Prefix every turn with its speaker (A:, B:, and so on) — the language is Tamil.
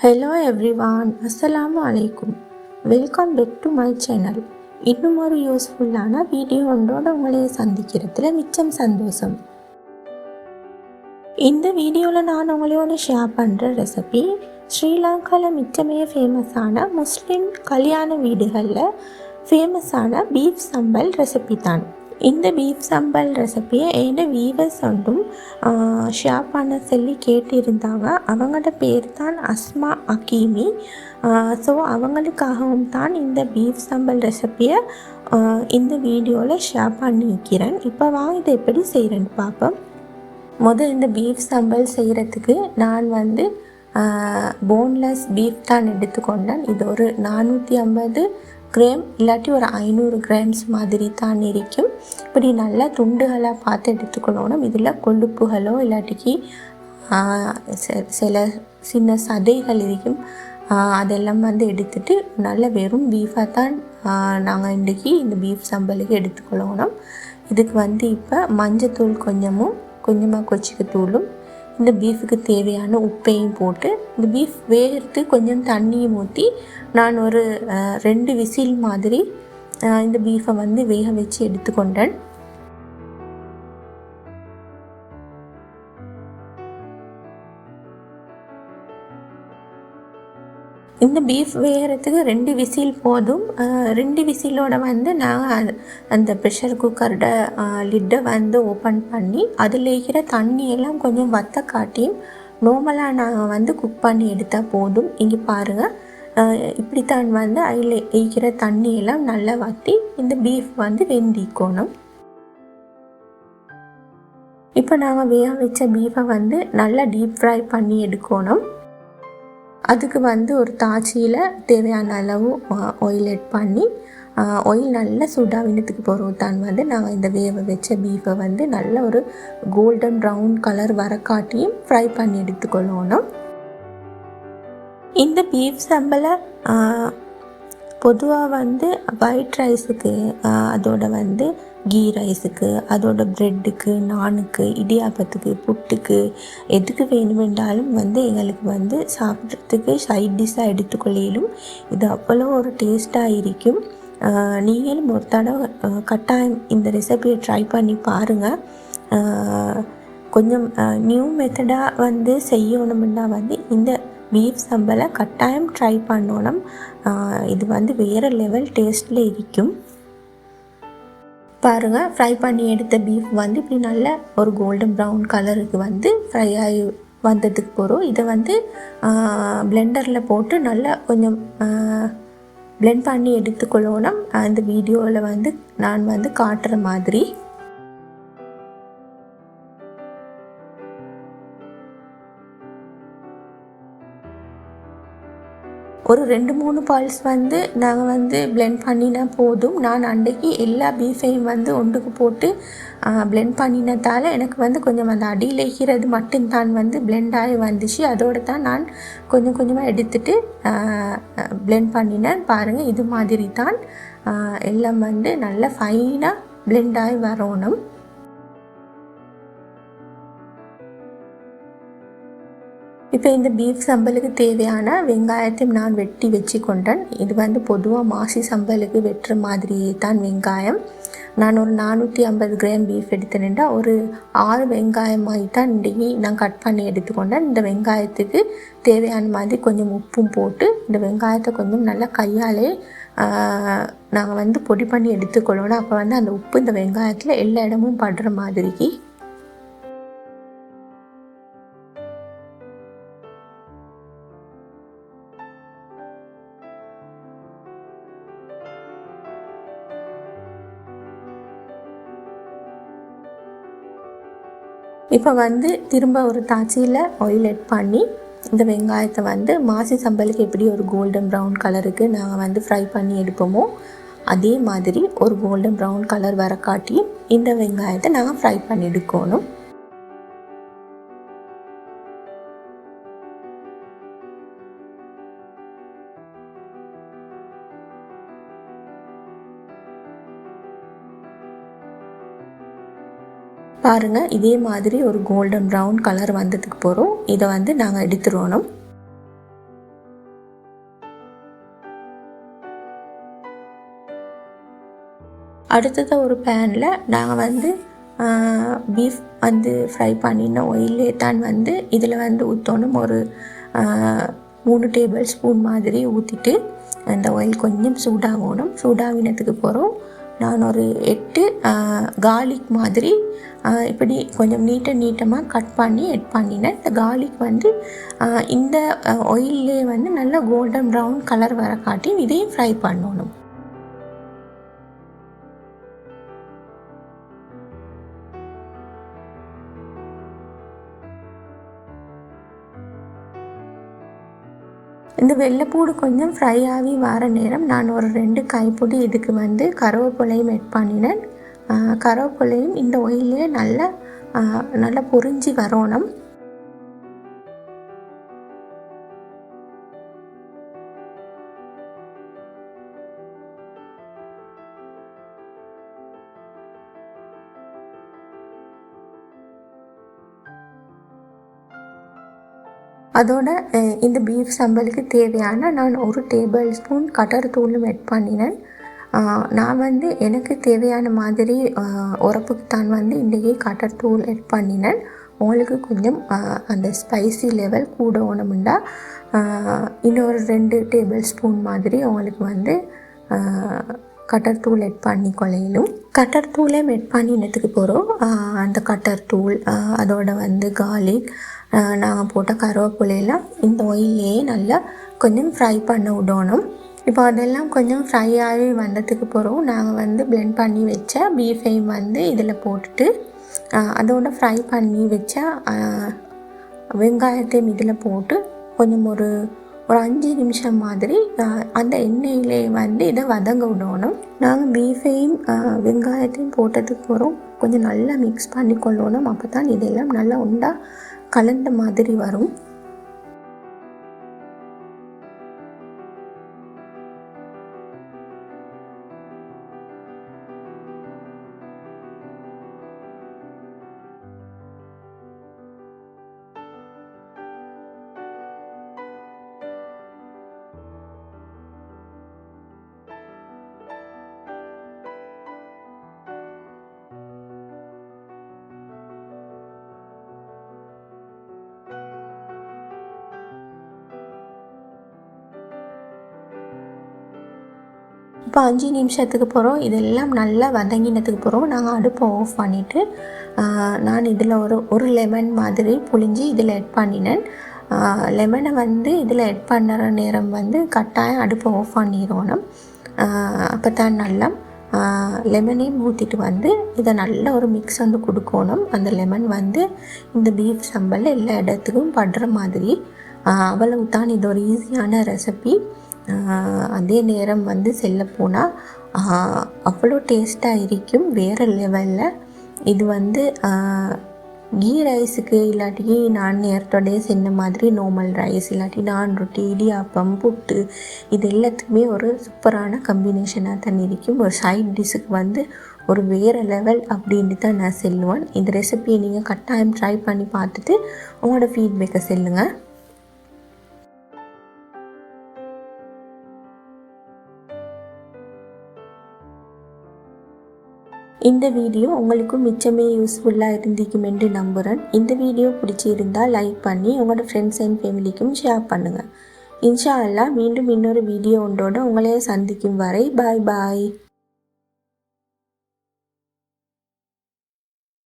A: Hello everyone, Assalamu alaikum. Welcome back to my channel. இன்னும் ஒரு யூஸ்ஃபுல்லான வீடியோ ஒன்றோட உங்களை சந்திக்கிறதுல மிச்சம் சந்தோஷம். இந்த வீடியோவில் நான் உங்களோட ஷேர் பண்ணுற ரெசிபி ஸ்ரீலங்காவில் மிச்சமே ஃபேமஸான முஸ்லீம் கல்யாண வீடுகளில் ஃபேமஸான பீஃப் சம்பல் ரெசிபி தான். இந்த பீஃப் சம்பல் ரெசிப்பியை என்ன வீவர்ஸ் ஒன்றும் ஷேர் பண்ண சொல்லி கேட்டிருந்தாங்க. அவங்களோட பேர் தான் அஸ்மா அகீமி. ஸோ அவங்களுக்காகவும் தான் இந்த பீஃப் சம்பல் ரெசிப்பியை இந்த வீடியோவில் ஷேர் பண்ணிக்கிறேன். இப்போ வாங்க இதை எப்படி செய்கிறேன்னு பார்ப்போம். முதல் இந்த பீஃப் சம்பல் செய்கிறதுக்கு நான் போன்லெஸ் பீஃப் தான் எடுத்துக்கொண்டேன். இது ஒரு 450 கிராம் இல்லாட்டி ஒரு 500 கிராம்ஸ் மாதிரி தான் இருக்கும். இப்படி நல்லா துண்டுகளாக பார்த்து எடுத்துக்கணும். இதில் கொழுப்புகளோ இல்லாட்டிக்கு சில சின்ன சதைகள் இருக்கும். அதெல்லாம் எடுத்துட்டு நல்ல வெறும் பீஃபாக தான் நாங்கள் இன்றைக்கி இந்த பீஃப் சம்பலுக்கு எடுத்துக்கொள்ளணும். இதுக்கு இப்போ மஞ்சத்தூள் கொஞ்சமாக கொச்சிக்கத்தூளும் இந்த பீஃபுக்கு தேவையான உப்பையும் போட்டு இந்த பீஃப் வேகிறதுக்கு கொஞ்சம் தண்ணியும் ஊற்றி நான் ஒரு 2 விசில் மாதிரி இந்த பீஃபை வேக வச்சு எடுத்துக்கொண்டேன். இந்த பீஃப் வேகிறதுக்கு 2 விசில் போதும். 2 விசிலோட நான் அந்த ப்ரெஷர் குக்கரோட லிட்டை ஓப்பன் பண்ணி அதில் இருக்கிற தண்ணியெல்லாம் கொஞ்சம் வத்த காட்டியும் நார்மலாக நாங்கள் குக் பண்ணி எடுத்தால் போதும். இங்கே பாருங்கள், இப்படித்தான் அதில் இருக்கிற தண்ணியெல்லாம் நல்லா வற்றி இந்த பீஃப் வெந்திக்கணும். இப்போ நாங்கள் வேக வச்ச பீஃபை நல்லா டீப் ஃப்ரை பண்ணி எடுக்கணும். அதுக்கு ஒரு தாச்சியில் தேவையான அளவு ஆயில் ஆட் பண்ணி ஆயில் நல்லா சூடாகினதுக்கு பிறகு தான் நாங்கள் இந்த வேக வச்ச பீஃபை நல்ல ஒரு கோல்டன் ப்ரௌன் கலர் வர காட்டியும் ஃப்ரை பண்ணி எடுத்துக்கொள்ளணும். இந்த பீஃப் சம்பலை பொதுவாக ஒயிட் ரைஸுக்கு, அதோட கீ ரைஸுக்கு, அதோட ப்ரெட்டுக்கு, நானுக்கு, இடியாப்பத்துக்கு, புட்டுக்கு எதுக்கு வேணுமென்றாலும் எங்களுக்கு சாப்பிட்றதுக்கு சைட் டிஷ்ஷாக எடுத்துக்கொள்ளையிலும் இது அவ்வளோ ஒரு டேஸ்ட்டாக இருக்கும். நீங்களும் ஒரு தடவை கட்டாயம் இந்த ரெசிபியை ட்ரை பண்ணி பாருங்கள். கொஞ்சம் நியூ மெத்தடாக செய்யணும்னா இந்த பீஃப் சம்பலை கட்டாயம் ட்ரை பண்ணணும். இது வேறு லெவல் டேஸ்ட்டில் இருக்கும். பாருங்கள், ஃப்ரை பண்ணி எடுத்த பீஃப் இப்படி நல்ல ஒரு கோல்டன் ப்ரௌன் கலருக்கு ஃப்ரை ஆகி வந்ததுக்கு போகிறோம். இதை பிளெண்டரில் போட்டு நல்லா கொஞ்சம் பிளெண்ட் பண்ணி எடுத்துக்கொள்ளணும். அந்த வீடியோவில் நான் காட்டுற மாதிரி. ஒரு 2-3 பால்ஸ் நாங்கள் பிளெண்ட் பண்ணினா போதும். நான் அன்றைக்கி எல்லா பீஃபையும் ஒன்றுக்கு போட்டு பிளெண்ட் பண்ணினதால் எனக்கு கொஞ்சம் அந்த அடியில் இருக்கிறது மட்டும்தான் பிளெண்ட் ஆகி வந்துச்சு. அதோடு தான் நான் கொஞ்சம் கொஞ்சமாக எடுத்துகிட்டு பிளெண்ட் பண்ணினேன். பாருங்கள், இது மாதிரி தான் எல்லாம் நல்லா ஃபைனாக பிளெண்ட் ஆகி வரணும். இப்போ இந்த பீஃப் சம்பலுக்கு தேவையான வெங்காயத்தையும் நான் வெட்டி வச்சு கொண்டேன். இது பொதுவாக மாசி சம்பலுக்கு வெட்டுற மாதிரியே தான் வெங்காயம். நான் ஒரு 450 கிராம் பீஃப் எடுத்தேன்டா ஒரு 6 வெங்காயமாகி தான் இன்றைக்கி நான் கட் பண்ணி எடுத்துக்கொண்டேன். இந்த வெங்காயத்துக்கு தேவையான மாதிரி கொஞ்சம் உப்பும் போட்டு இந்த வெங்காயத்தை கொஞ்சம் நல்லா கையாலே நாங்கள் பொடி பண்ணி எடுத்துக்கொள்ளணும். அப்போ அந்த உப்பு இந்த வெங்காயத்தில் எல்லா இடமும் படுற மாதிரிக்கு. இப்போ திரும்ப ஒரு தாச்சியில் ஆயில் ஆட் பண்ணி இந்த வெங்காயத்தை மாசி சம்பலுக்கு எப்படி ஒரு கோல்டன் ப்ரௌன் கலருக்கு நாங்கள் ஃப்ரை பண்ணி எடுப்போமோ அதே மாதிரி ஒரு கோல்டன் ப்ரௌன் கலர் வர காட்டி இந்த வெங்காயத்தை நாங்கள் ஃப்ரை பண்ணி எடுக்கணும். பாருங்கள், இதே மாதிரி ஒரு கோல்டன் ப்ரௌன் கலர் வந்ததுக்கு போகிறோம். இதை நாங்கள் எடுத்துருவோம். அடுத்தது ஒரு பேனில் நாங்கள் வந்து பீஃப் வந்து ஃப்ரை பண்ணின ஆயிலே தான் வந்து இதில் வந்து ஊற்றணும். ஒரு 3 டேபிள் ஸ்பூன் மாதிரி ஊற்றிட்டு அந்த ஆயில் கொஞ்சம் சூடாகணும். சூடாகினதுக்கு போகிறோம் நான் ஒரு 8 கார்லிக் மாதிரி இப்படி கொஞ்சம் நீட்டமாக கட் பண்ணி எட் பண்ணினேன். இந்த கார்லிக் வந்து இந்த ஆயிலே வந்து நல்லா கோல்டன் ப்ரௌன் கலர் வர காட்டி இதையும் ஃப்ரை பண்ணணும். இந்த வெள்ளைப்பூடு கொஞ்சம் ஃப்ரை ஆகி வர நேரம் நான் ஒரு 2 கைப்பிடி இதுக்கு வந்து கருவேப்பிலையும் எட் பண்ணினேன். கருவேப்பிலையும் இந்த ஆயிலே நல்லா பொரிஞ்சு வரணும். அதோட இந்த பீஃப் சம்பலுக்கு தேவையான நான் ஒரு டேபிள் ஸ்பூன் கட்டர் தூளும் எட் பண்ணினேன். நான் வந்து எனக்கு தேவையான மாதிரி உரப்புக்கு தான் வந்து இன்றைக்கி கட்டர் தூள் எட் பண்ணினேன். உங்களுக்கு கொஞ்சம் அந்த ஸ்பைசி லெவல் கூட ஒன்றுமுண்டா இன்னொரு 2 டேபிள் ஸ்பூன் மாதிரி உங்களுக்கு வந்து கட்டர் தூள் எட் பண்ணி கொள்ளையிலும். கட்டர் தூளையும் எட் பண்ணினதுக்கு போகிறோம். அந்த கட்டர் தூள் அதோட வந்து கார்லிக் நாங்கள் போட்ட கருவேப்பிலையெல்லாம் இந்த ஆயிலே நல்லா கொஞ்சம் ஃப்ரை பண்ண விடணும். இப்போ அதெல்லாம் கொஞ்சம் ஃப்ரை ஆகி வந்ததுக்கு போகிறோம் நாங்கள் வந்து பிளெண்ட் பண்ணி வச்ச பீஃபையும் வந்து இதில் போட்டுட்டு அதோட ஃப்ரை பண்ணி வச்ச வெங்காயத்தையும் இதில் போட்டு கொஞ்சம் ஒரு 5 நிமிஷம் மாதிரி அந்த எண்ணெயிலே வந்து இதை வதங்க விடணும். நாங்கள் பீஃபையும் வெங்காயத்தையும் போட்டதுக்கு போகிறோம் கொஞ்சம் நல்லா மிக்ஸ் பண்ணி கொள்ளணும். அப்போ தான் இதெல்லாம் நல்லா உண்டா கலந்த மாதிரி வரும். இப்போ 5 நிமிஷத்துக்கு போகிறோம். இதெல்லாம் நல்லா வதங்கினதுக்கு போகிறோம் நாங்கள் அடுப்பை ஆஃப் பண்ணிவிட்டு நான் இதில் ஒரு லெமன் மாதிரி புழிஞ்சி இதில் எட் பண்ணினேன். லெமனை வந்து இதில் எட் பண்ணுற நேரம் வந்து கட்டாயம் அடுப்பை ஆஃப் பண்ணிடணும். அப்போ தான் நல்லா லெமனையும் ஊற்றிட்டு வந்து இதை நல்ல ஒரு மிக்ஸ் வந்து கொடுக்கணும். அந்த லெமன் வந்து இந்த பீஃப் சம்பல் எல்லா இடத்துக்கும் படுற மாதிரி. அவ்வளவு தான். இது ஒரு ஈஸியான ரெசிபி. அதே நேரம் வந்து செல்ல போனால் அவ்வளோ டேஸ்ட்டாக இருக்கும் வேறு லெவலில். இது வந்து கீ ரைஸுக்கு இல்லாட்டி நான் நேரத்தோடைய சென்ன மாதிரி நார்மல் ரைஸ் இல்லாட்டி நான் ரொட்டி இடியாப்பம் புட்டு இது எல்லாத்துக்குமே ஒரு சூப்பரான கம்பினேஷனாக தான் இருக்கும். ஒரு சைட் டிஷ்ஷுக்கு வந்து ஒரு வேறு லெவல் அப்படின்ட்டு தான் நான் சொல்லுவேன். இந்த ரெசிபியை நீங்கள் கட்டாயம் ட்ரை பண்ணி பார்த்துட்டு உங்களோட ஃபீட்பேக்கை சொல்லுங்கள். இந்த வீடியோ உங்களுக்கு மிச்சமே யூஸ்ஃபுல்லாக இருந்திருக்கும் என்று நம்புகிறேன். இந்த வீடியோ பிடிச்சிருந்தால் லைக் பண்ணி உங்களோட ஃப்ரெண்ட்ஸ் அண்ட் ஃபேமிலிக்கும் ஷேர் பண்ணுங்கள். இன்ஷா அல்லாஹ் மீண்டும் இன்னொரு வீடியோ ஒன்றோடு உங்களையே சந்திக்கும் வரை பாய் பாய்.